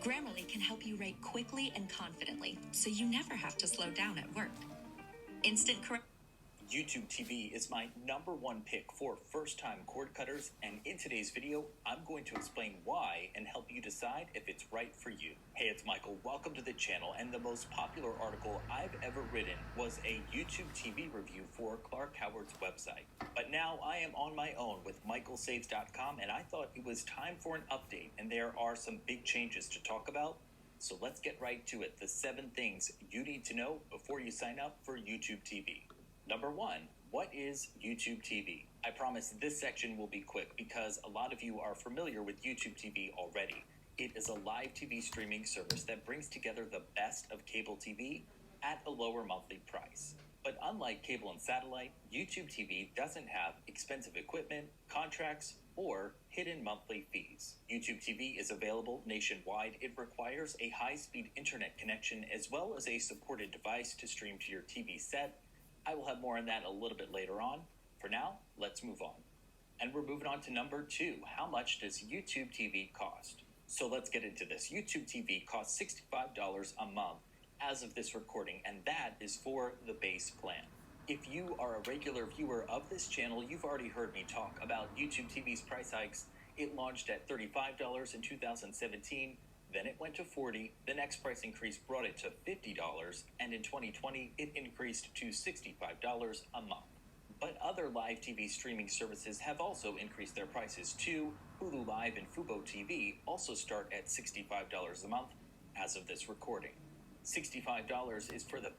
Grammarly can help you write quickly and confidently, so you never have to slow down at work. Instant correct. YouTube TV is my #1 pick for first-time cord cutters, and in today's video, I'm going to explain why and help you decide if it's right for you. Hey, it's Michael. Welcome to the channel, and the most popular article I've ever written was a YouTube TV review for Clark Howard's website. But now I am on my own with michaelsaves.com, and I thought it was time for an update, and there are some big changes to talk about. So let's get right to it. The 7 things you need to know before you sign up for YouTube TV. Number 1, what is YouTube TV? I promise this section will be quick because a lot of you are familiar with YouTube TV already. It is a live TV streaming service that brings together the best of cable TV at a lower monthly price. But unlike cable and satellite, YouTube TV doesn't have expensive equipment, contracts, or hidden monthly fees. YouTube TV is available nationwide. It requires a high-speed internet connection as well as a supported device to stream to your TV set. I will have more on that a little bit later on. For now, let's move on. And we're moving on to number 2. How much does YouTube TV cost? So let's get into this. YouTube TV costs $65 a month as of this recording, and that is for the base plan. If you are a regular viewer of this channel, you've already heard me talk about YouTube TV's price hikes. It launched at $35 in 2017. Then it went to $40. The next price increase brought it to $50, and in 2020, it increased to $65 a month. But other live TV streaming services have also increased their prices too. Hulu Live and Fubo TV also start at $65 a month as of this recording. $65 is for the